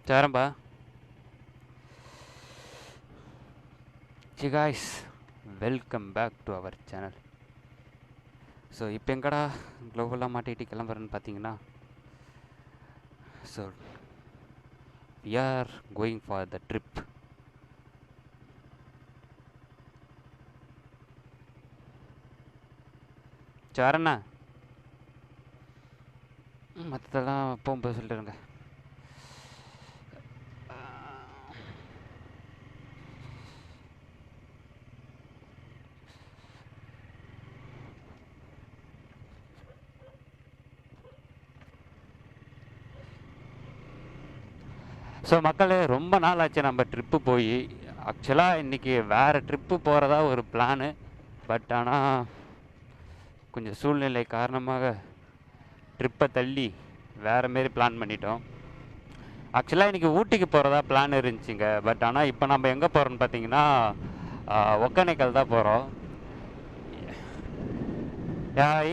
சேரம்பா. Guys, welcome back to our channel. So இப்போ எங்கடா க்ளோவெல்லாம் மாட்டிகிட்டு கிளம்புறேன்னு பார்த்தீங்கன்னா, so we are going for the trip. சேரண்ணா, மற்றதெல்லாம் போகும்போது சொல்லிட்டுருங்க. ஸோ மக்களே, ரொம்ப நாள் ஆச்சு நம்ம ட்ரிப்பு போய். ஆக்சுவலாக இன்றைக்கி வேறு ட்ரிப்பு போகிறதா ஒரு பிளானு. பட் ஆனால் கொஞ்சம் சூழ்நிலை காரணமாக ட்ரிப்பை தள்ளி வேறு மாரி பிளான் பண்ணிட்டோம். ஆக்சுவலாக இன்றைக்கி ஊட்டிக்கு போகிறதா பிளான் இருந்துச்சுங்க. பட் ஆனால் இப்போ நம்ம எங்கே போகிறோன்னு பார்த்தீங்கன்னா ஒக்கேனக்கல் தான் போகிறோம்.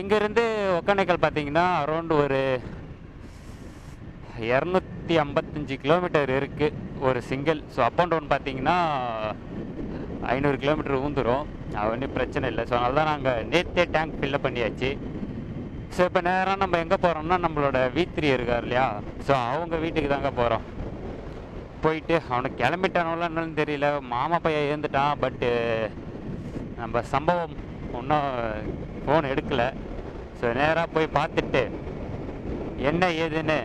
இங்கேருந்து ஒக்கேனக்கல் பார்த்தீங்கன்னா அரௌண்டு ஒரு 255 கிலோமீட்டர் இருக்குது ஒரு single. So up and down பார்த்தீங்கன்னா 500 கிலோமீட்டர் ஊந்துடும். அது ஒன்றும் பிரச்சனை இல்லை. ஸோ அதனால தான் நாங்கள் நேற்றே டேங்க் ஃபில்லப் பண்ணியாச்சு. ஸோ இப்போ நேராக நம்ம எங்கே போகிறோம்னா நம்மளோட V3 இருக்கார் இல்லையா, ஸோ அவங்க வீட்டுக்கு தாங்க போகிறோம். போயிட்டு அவனுக்கு கிளம்பிட்டானோலாம் என்னன்னு தெரியல, மாமா பையன் ஏந்துட்டான். பட்டு நம்ம சம்பவம் ஒன்றும் ஃபோன் எடுக்கலை. ஸோ நேராக போய் பார்த்துட்டு என்ன ஏதுன்னு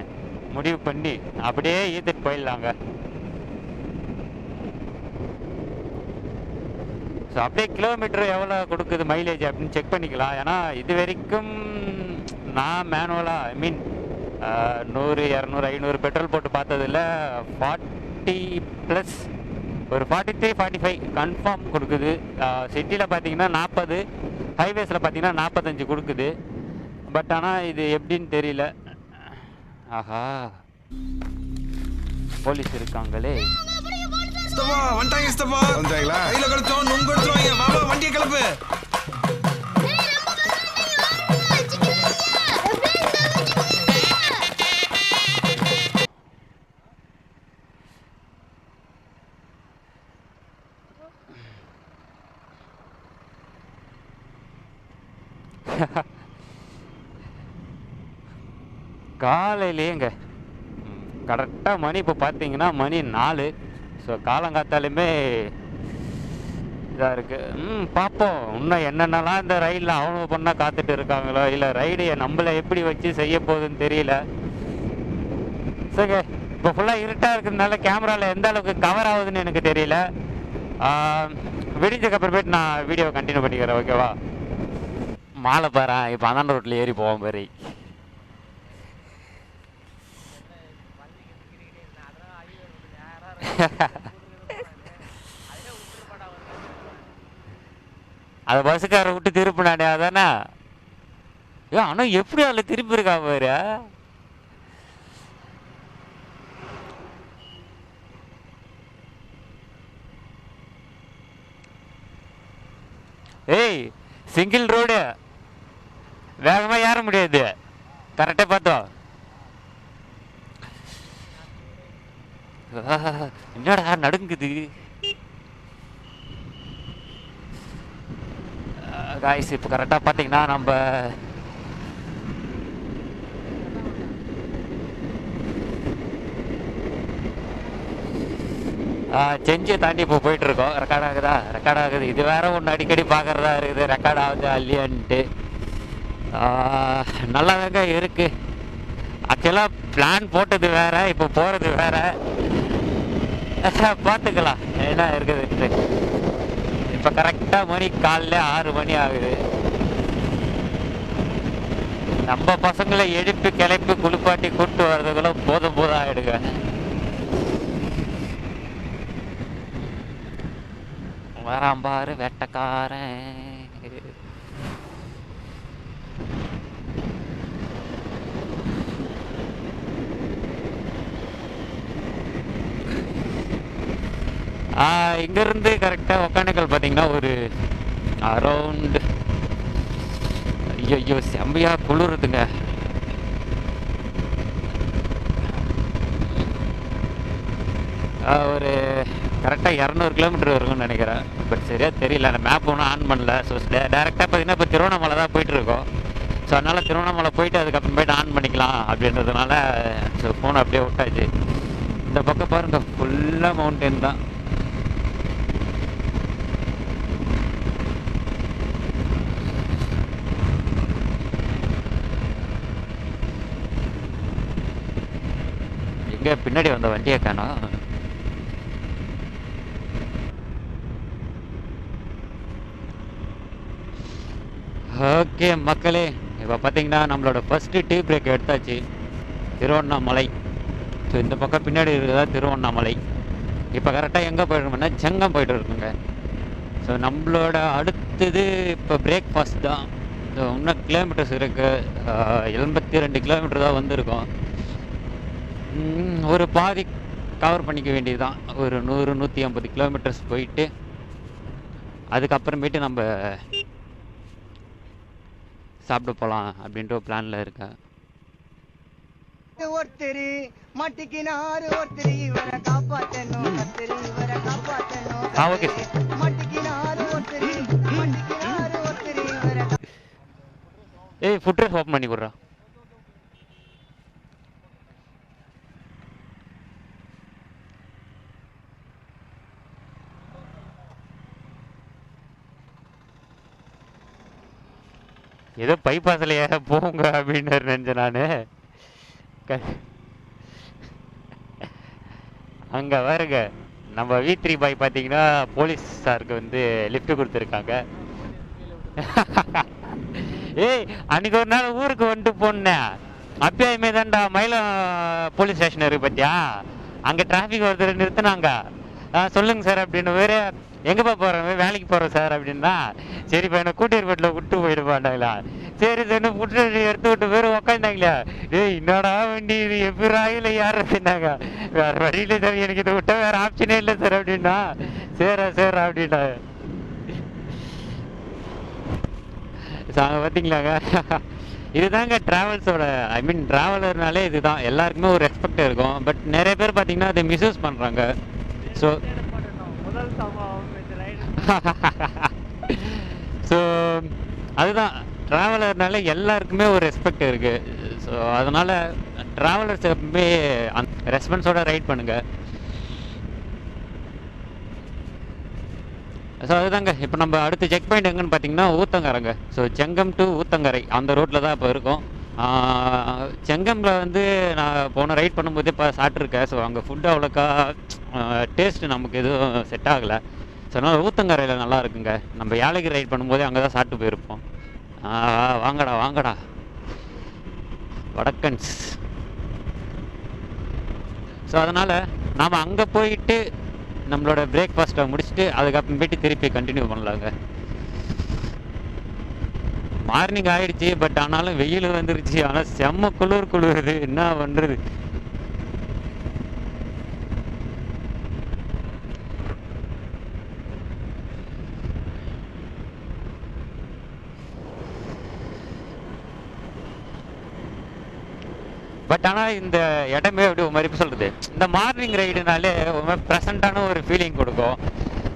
முடிவு பண்ணி அப்படியே ஏற்றிட்டு போயிடலாங்க. ஸோ அப்படியே கிலோமீட்டர் எவ்வளோ கொடுக்குது மைலேஜ் அப்படின்னு செக் பண்ணிக்கலாம். ஏன்னா இது வரைக்கும் நான் மேனுவலாக ஐ மீன் 100, 200, 500 பெட்ரோல் போட்டு பார்த்ததில்ல. 40+, ஒரு 43, 45 கன்ஃபார்ம் கொடுக்குது. சிட்டியில் பார்த்தீங்கன்னா 40, ஹைவேஸில் பார்த்தீங்கன்னா 45 கொடுக்குது. பட் ஆனால் இது எப்படின்னு தெரியல. ஆஹா, போலீஸ் இருக்காங்களே. வண்டியை கிளப்பு. காலையிலேங்க கரெக்டாக மணி இப்போ பார்த்தீங்கன்னா மணி 4. ஸோ காலங்காத்தாலுமே இதாக இருக்குது. பார்ப்போம் இன்னும் என்னென்னலாம் இந்த ரயிலில் அவங்க பண்ணால் காத்துட்டு இருக்காங்களோ, இல்லை ரைடு நம்மளை எப்படி வச்சு செய்ய போகுதுன்னு தெரியல. சரிங்க, இப்போ ஃபுல்லாக இருட்டாக இருக்கிறதுனால கேமராவில் எந்த அளவுக்கு கவர் ஆகுதுன்னு எனக்கு தெரியல. விடிஞ்சதுக்கு அப்புறமேட்டு நான் வீடியோ கண்டினியூ பண்ணிக்கிறேன், ஓகேவா? மாலை பாரு, இப்போ அந்தாண்ட ரோட்டில் ஏறி போவோம் பாரு. அதை பஸ்ஸுக்கார விட்டு திருப்பினானே அதானே. ஆனால் எப்படி அதில் திருப்பி இருக்கா பாரு. ஏய், சிங்கிள் ரோடு, வேகமாக ஏற முடியாது. கரெக்டாக பார்த்தோம். என்னடா நடுங்குது காய்ஸ். இப்போ கரெக்டாக பார்த்தீங்கன்னா நம்ம செஞ்சியை தாண்டி இப்போ போயிட்டுருக்கோம். ரெக்கார்ட் ஆகுதா? ரெக்கார்ட் ஆகுது. இது வேற ஒன்று அடிக்கடி பார்க்குறதா இருக்குது, ரெக்கார்ட் ஆகுது இல்லையான்ட்டு. நல்லா தாங்க இருக்குது. ஆக்சுவலாக பிளான் போட்டது வேற, இப்போ போகிறது வேற. பார்த்துக்கலாம் என்ன இருக்குதுன்ட்டு. இப்போ கரெக்டாக மணி காலைல 6 மணி ஆகுது. நம்ம பசங்களை எழுப்பி கிளப்பி குளிப்பாட்டி கூப்பிட்டு வர்றதுக்குள்ள போதும் போதும் ஆகிடுங்க. வராம்பாரு வேட்டக்காரன். இங்கேருந்து கரெக்டாக ஒக்கேனக்கல் பார்த்தீங்கன்னா ஒரு அரௌண்டு, ஐயோ செம்மையாக குளிருதுங்க. ஒரு கரெக்டாக 200 கிலோமீட்டர் இருக்கும்னு நினைக்கிறேன். பட் சரியாக தெரியல, அந்த மேப் ஒன்றும் ஆன் பண்ணல. ஸோ டேரெக்டாக பார்த்தீங்கன்னா இப்போ திருவண்ணாமலை தான் போயிட்டுருக்கோம். ஸோ அதனால் திருவண்ணாமலை போயிட்டு அதுக்கப்புறமேட்டு ஆன் பண்ணிக்கலாம் அப்படின்றதுனால ஸோ ஃபோனை அப்படியே விட்டாச்சு. இந்த பக்கம் பாருங்க, ஃபுல்லாக மவுண்டன் தான். எங்கே பின்னாடி வந்த வண்டியை காணோம். ஓகே மக்களே, இப்போ பார்த்தீங்கன்னா நம்மளோட ஃபஸ்ட்டு டீ பிரேக் எடுத்தாச்சு, திருவண்ணாமலை. ஸோ இந்த பக்கம் பின்னாடி இருக்கிறதா திருவண்ணாமலை. இப்போ கரெக்டாக எங்கே போயிட்டுருக்கோம்னா செங்கம் போயிட்டு இருக்குங்க. ஸோ நம்மளோட அடுத்தது இப்போ பிரேக்ஃபாஸ்ட் தான். ஸோ இன்னும் கிலோமீட்டர்ஸ் இருக்குது, 82 கிலோமீட்டர் தான் வந்திருக்கோம். ஒரு பாதி கவர் பண்ணிக்க வேண்டியது தான். ஒரு 100-150 கிலோமீட்டர்ஸ் போயிட்டு அதுக்கப்புறமேட்டு நம்ம சாப்பிட போகலாம் அப்படின்ற பிளானில் இருக்கேன். ஒருத்தர் மட்டிக்கினாரு, ஒருத்தர் இவரை காப்பாற்றணும், ஒருத்தர் இவரை காப்பாற்றணும். ஓகே மட்டிக்கினாரு ஒருத்தர், மட்டிக்கினாரு ஒருத்தர் இவரை. ஏய் ஃபுட் ட்ரெஸ் ஓப்பன் பண்ணி கொடுறா. ஏதோ பைபாஸ்லையே போங்க அப்படின்னு நினைச்சேன் நான். அங்கே வருங்க நம்ம V3 பாய் பார்த்தீங்கன்னா போலீஸ் சாருக்கு வந்து லிஃப்ட் கொடுத்துருக்காங்க. ஏய் அன்னைக்கு ஒரு நாள் ஊருக்கு வந்துட்டு போனேன், அப்பயுமே தான்டா மயிலம் போலீஸ் ஸ்டேஷன் இருக்கு பார்த்தியா, அங்கே டிராஃபிக் ஒருத்தர் நிறுத்தினாங்க. சொல்லுங்க சார் அப்படின்னு, வேறு எங்கேப்பா போகிறோம், வேலைக்கு போகிறோம் சார் அப்படின்னா, சரிப்பா என்ன கூட்டியர்பேட்டில் விட்டு போயிடுவாண்டாங்களா. சரி சார் புட்டு எடுத்து விட்டு பேர் உக்காந்தாங்களா. ஏய் என்னடா வண்டி இது எப்படி ஆகல யார் அப்படின்னாங்க. வேறு வழியில் சார், எனக்கு இதை விட்டால் வேறு ஆப்ஷனே இல்லை சார் அப்படின்னா. சேரா சேரா அப்படின்னா பார்த்தீங்களாங்க. இதுதாங்க ட்ராவல்ஸோட, ஐ மீன் ட்ராவலர்னாலே இதுதான், எல்லாருக்குமே ஒரு ரெஸ்பெக்ட் இருக்கும். பட் நிறைய பேர் பார்த்தீங்கன்னா அதை மிஸ்யூஸ் பண்ணுறாங்க. ஸோ ஸோ அதுதான், ட்ராவலர்னால எல்லாருக்குமே ஒரு ரெஸ்பெக்ட் இருக்குது. ஸோ அதனால் ட்ராவலர்ஸ் எப்பவுமே ரெஸ்பான்ஸோட ரைட் பண்ணுங்கள். ஸோ அதுதாங்க. இப்போ நம்ம அடுத்த செக் பாயிண்ட் எங்கன்னு பார்த்தீங்கன்னா ஊத்தங்கரைங்க. ஸோ செங்கம் டு ஊத்தங்கரை அந்த ரோட்டில் தான் இப்போ இருக்கோம். செங்கமில் வந்து நான் போன ரைட் பண்ணும்போதே இப்போ சாப்பிட்ருக்கேன். ஸோ அங்கே ஃபுட்டு அவ்வளோக்கா டேஸ்ட்டு நமக்கு எதுவும் செட் ஆகலை. ஸோ அதனால் ஊத்தங்கரையில் நல்லா இருக்குங்க. நம்ம ஏழைக்கு ரைட் பண்ணும்போதே அங்கே தான் சாப்பிட்டு போயிருப்போம். வாங்கடா வாங்கடா வடக்கன்ஸ். ஸோ அதனால் நாம் அங்கே போயிட்டு நம்மளோட பிரேக்ஃபாஸ்ட்டை முடிச்சுட்டு அதுக்கப்புறம் போய்ட்டு திருப்பி கண்டினியூ பண்ணலாங்க. மார்னிங் ஆயிடுச்சு, பட் ஆனாலும் வெயில் வந்துருச்சு. ஆனால் செம்ம குளிருது, என்ன பண்ணுறது. பட் ஆனால் இந்த இடமே அப்படி ஒரு மாதிரி சொல்கிறது, இந்த மார்னிங் ரைடுனாலே ஒரு மாதிரி ப்ரெசண்ட்டான ஒரு ஃபீலிங் கொடுக்கும்.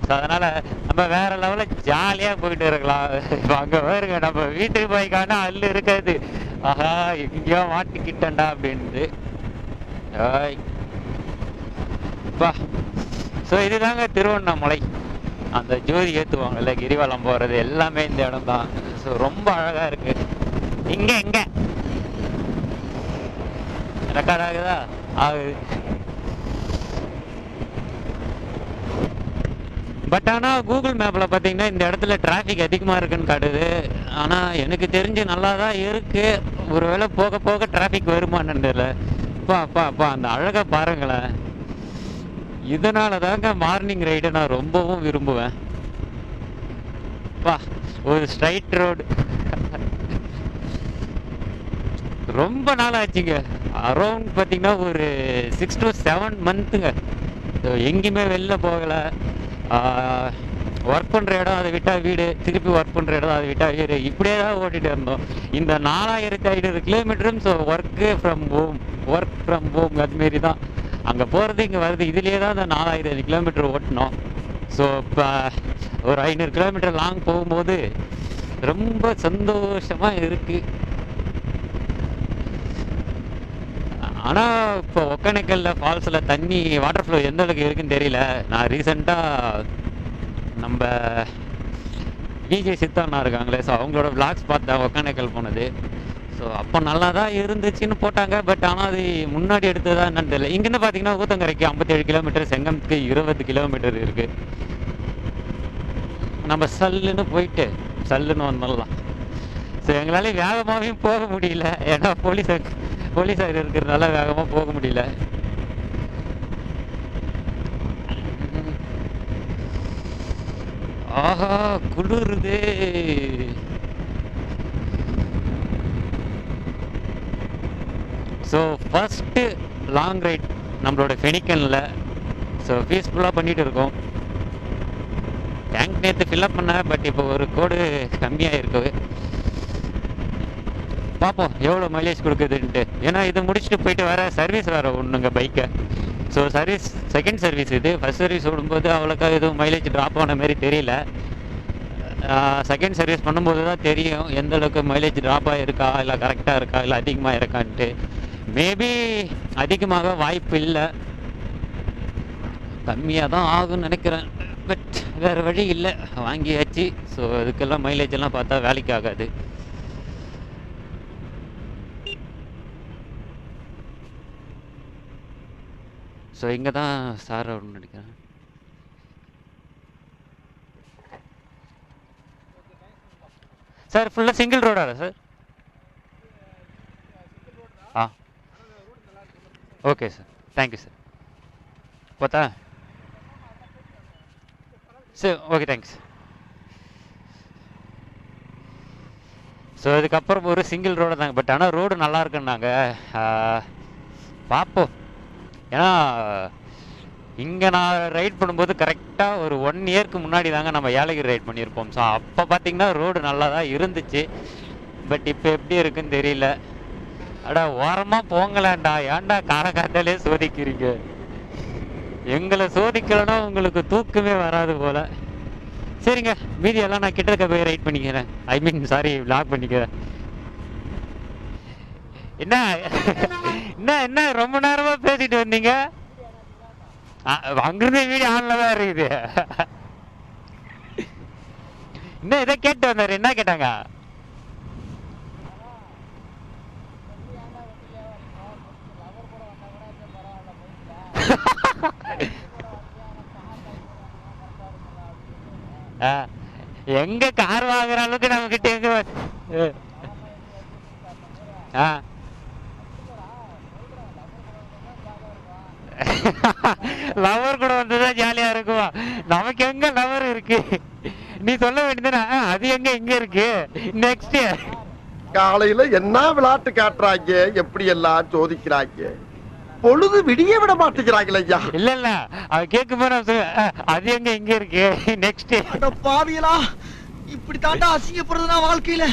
ஸோ அதனால் நம்ம வேறு லெவலில் ஜாலியாக போயிட்டு இருக்கலாம். இப்போ அங்கே வருங்க நம்ம வீட்டுக்கு போய்க்கான அல்லு இருக்காது. ஆஹா எங்கேயோ மாட்டிக்கிட்டேன்டா அப்படின்ட்டு. பா ஸோ இதுதாங்க திருவண்ணாமலை. அந்த ஜோதி ஏற்றுவாங்கல்ல, கிரிவலம் போகிறது எல்லாமே இந்த இடம் தான். ஸோ ரொம்ப அழகாக இருக்குது. இங்கே ரெக்கார்ட் ஆகுதா? ஆகுது. பட் ஆனால் கூகுள் மேப்பில் பார்த்தீங்கன்னா இந்த இடத்துல டிராஃபிக் அதிகமாக இருக்குன்னு காட்டுது. ஆனால் எனக்கு தெரிஞ்சு நல்லா தான் இருக்குது. ஒருவேளை போக போக டிராஃபிக் வருமானு தெரியல. அப்பா அந்த அழகாக பாருங்களேன். இதனால தாங்க மார்னிங் ரைடை நான் ரொம்பவும் விரும்புவேன். ஒரு ஸ்ட்ரைட் ரோடு. ரொம்ப நாள் ஆச்சுங்க, அரௌண்ட் பார்த்தீங்கன்னா ஒரு 6 to 7 மந்த்துங்க. எங்கேயுமே வெளில போகலை. ஒர்க் பண்ணுற இடம் அதை விட்டால் வீடு, திருப்பி ஒர்க் பண்ணுற இடம் அதை விட்டால் வீடு, இப்படியே தான் ஓட்டிகிட்டு இருந்தோம் இந்த 4500 கிலோமீட்டரும். ஸோ ஒர்க் ஃப்ரம் ஹோம் அதுமாரி தான். அங்கே போகிறது இங்கே வருது, இதுலேயே தான் அந்த 4000 கிலோமீட்டர் ஓட்டணும். ஸோ இப்போ ஒரு 500 கிலோமீட்டர் லாங் போகும்போது ரொம்ப சந்தோஷமாக இருக்குது. ஆனால் இப்போ ஒகேனக்கல்ல ஃபால்ஸில் தண்ணி வாட்டர் ஃப்ளோ எந்த அளவுக்கு இருக்குன்னு தெரியல. நான் ரீசெண்டாக நம்ம விஜய் சித்தாண்ணா இருக்காங்களே, ஸோ அவங்களோட விளாக்ஸ் பார்த்தேன் ஒகேனக்கல் போனது. ஸோ அப்போ நல்லா தான் இருந்துச்சுன்னு போட்டாங்க. பட் ஆனால் அது முன்னாடி எடுத்ததா என்னன்னு தெரியல. இங்கேருந்து பார்த்தீங்கன்னா ஊத்தங்கரைக்கு 57 கிலோமீட்டர், செங்கம்க்கு 20 கிலோமீட்டர் இருக்குது. நம்ம சல்லுன்னு போயிட்டு சல்லுன்னு வந்துடலாம். ஸோ எங்களால் வேகமாகவும் போக முடியல, ஏன்னா போலீஸார் இருக்கிறதுனால வேகமாக போக முடியல. ஆஹா குளிருது. ஸோ ஃபஸ்ட்டு லாங் ரைட் நம்மளோட ஃபெனிக்கனில். ஸோ பீஸ்ஃபுல்லாக பண்ணிகிட்டு இருக்கோம். டேங்க் நேற்று ஃபில்அப் பண்ணேன், பட் இப்போ ஒரு கோடு கம்மியாக இருக்குது. பார்ப்போம் எவ்வளோ மைலேஜ் கொடுக்குதுன்ட்டு. ஏன்னா இதை முடிச்சுட்டு போயிட்டு வேறு சர்வீஸ் வேறு ஒன்றுங்க பைக்கை. ஸோ சர்வீஸ் செகண்ட் சர்வீஸ் இது. ஃபஸ்ட் சர்வீஸ் விடும்போது அவ்வளோக்கா எதுவும் மைலேஜ் ட்ராப் ஆன மாதிரி தெரியல. செகண்ட் சர்வீஸ் பண்ணும்போது தான் தெரியும் எந்த அளவுக்கு மைலேஜ் ட்ராப் ஆகிருக்கா, இல்லை கரெக்டாக இருக்கா, இல்லை அதிகமாக இருக்கான்ட்டு. மேபி அதிகமாக வாய்ப்பு இல்லை, கம்மியாக தான் ஆகும்னு நினைக்கிறேன். பட் வேறு வழி இல்லை, வாங்கியாச்சு. ஸோ அதுக்கெல்லாம் மைலேஜ் எல்லாம் பார்த்தா வேலைக்கு ஆகாது. ஸோ இங்கே தான் சார் அப்படின்னு நினைக்கிறேன். சார் ஃபுல்லாக சிங்கிள் ரோடா சார்? ஆ ஓகே சார், தேங்க்யூ சார். பார்த்தா சரி, ஓகே தேங்க்ஸ். ஸோ இதுக்கப்புறம் ஒரு சிங்கிள் ரோடு தாங்க. பட் ஆனால் ரோடு நல்லா இருக்குன்னாங்க, பார்ப்போம். ஏன்னா இங்கே நான் ரைட் பண்ணும்போது கரெக்டாக ஒரு 1 இயருக்கு முன்னாடி தாங்க நம்ம ஏலகிரி ரைட் பண்ணியிருப்போம். ஸோ அப்போ பார்த்தீங்கன்னா ரோடு நல்லா தான் இருந்துச்சு. பட் இப்போ எப்படி இருக்குன்னு தெரியல. அடா ஓரமாக போங்களாண்டா, ஏன்டா காரக்காத்தாலே சோதிக்கிறீங்க? எங்களை சோதிக்கலைன்னா உங்களுக்கு தூக்கமே வராது போல். சரிங்க, மீதியெல்லாம் நான் கிட்டக்க போய் ரைட் பண்ணிக்கிறேன். ஐ மீன் சாரி, வ்ளாக் பண்ணிக்கிறேன். என்ன என்ன என்ன ரொம்ப நேரமா பேசிட்டு வந்தீங்க? அங்கிருந்து வீடியோ ஆன்ல தான் இருக்குது. என்ன இதை கேட்டு வந்தாரு? என்ன கேட்டாங்க? எங்க கார் வாங்குற அளவுக்கு நம்ம கிட்ட எங்க லவர் கூட வந்ததுதான் ஜாலியா இருக்குமா? நமக்கு எங்க லவர் இருக்கு? நீ சொல்ல வேண்டியதுனா அது எங்க இங்க இருக்கு. நெக்ஸ்ட் காலையில என்ன விளையாட்டு காட்டுறாங்க, எப்படி எல்லாம் சோதிக்கிறாங்க, பொழுது விடிய விட மாட்டேங்கிறாங்களே ஐயா. இல்ல இல்ல, அவ கேட்கும் போது அது எங்க இங்க இருக்கு. நெக்ஸ்ட் பாவியலா, இப்படி தாண்டா அசிங்கப்படுறதுனா வாழ்க்கையில.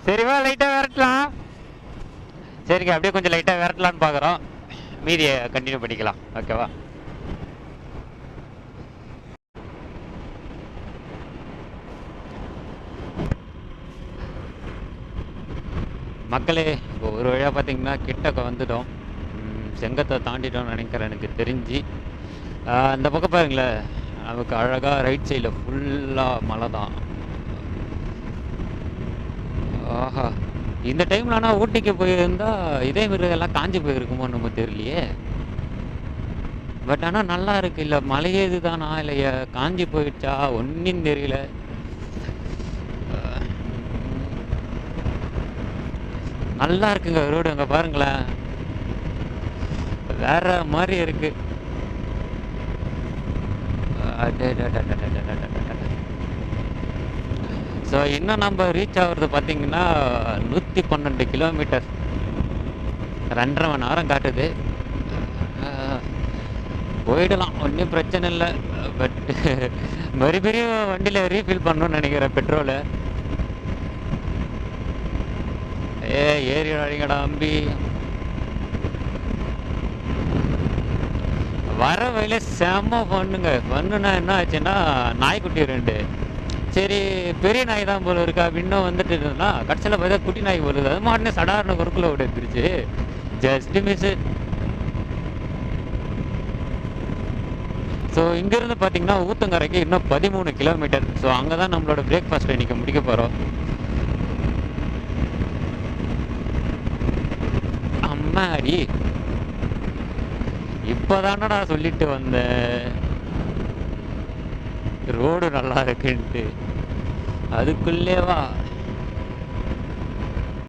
சரிவா, லைட்டா விரட்டலாம். சரிங்க, அப்படியே கொஞ்சம் லைட்டா விரட்டலான்னு பாக்குறோம். மீதியை கண்டினியூ பண்ணிக்கலாம். ஓகேவா? மக்களே, இப்போ ஒரு வழியாக பார்த்தீங்கன்னா கிட்டக்க வந்துட்டோம். செங்கத்தை தாண்டிட்டோம்னு நினைக்கிறேன் எனக்கு தெரிஞ்சு. இந்த பக்கம் பாருங்களேன், நமக்கு அழகாக ரைட் சைடில் ஃபுல்லாக மலை தான். ஆஹா, இந்த டைமில் ஆனால் ஊட்டிக்கு போயிருந்தா இதே மாதிரி எல்லாம் காஞ்சி போயிருக்குமோ நம்ம தெரியலையே. பட் ஆனால் நல்லா இருக்கு. இல்லை மலையே இதுதானா இல்லையா காஞ்சி போயிடுச்சா ஒன்றும் தெரியல. நல்லா இருக்குங்க ரோடு. அங்கே பாருங்களேன், வேற மாதிரி இருக்கு. ஸோ இன்னும் நம்ம ரீச் ஆகுறது பார்த்தீங்கன்னா 112 கிலோமீட்டர், 2.5 மணி நேரம் காட்டுது. போயிடலாம், ஒன்றும் பிரச்சனை இல்லை. பட் மறுபடியும் வண்டியில் ரீஃபில் பண்ணணும்னு நினைக்கிறேன் பெட்ரோலு. ஏறி அடிங்கடா அம்பி. வர வழியில செம்ம பண்ணுங்க. பண்ணுனா என்ன ஆச்சுன்னா நாய்க்குட்டி 2. சரி பெரிய நாய் தான் போல இருக்கா இன்னும் வந்துட்டு இருந்ததுன்னா கடைசியில் பார்த்தா குட்டி நாய் வருது. அது மாட்டினே சடாரண குறுக்குல ஓடி வந்துருச்சு. Just miss. ஸோ இங்கேருந்து பார்த்தீங்கன்னா ஊத்தங்கரைக்கு இன்னும் 13 கிலோமீட்டர். ஸோ அங்கே தான் நம்மளோட பிரேக்ஃபாஸ்ட்டை இன்றைக்கி முடிக்க போகிறோம். அம்மாடி இப்போதானடா சொல்லிட்டு வந்தேன் ரோடு நல்லா இருக்குன்ட்டு, அதுக்குள்ளேவா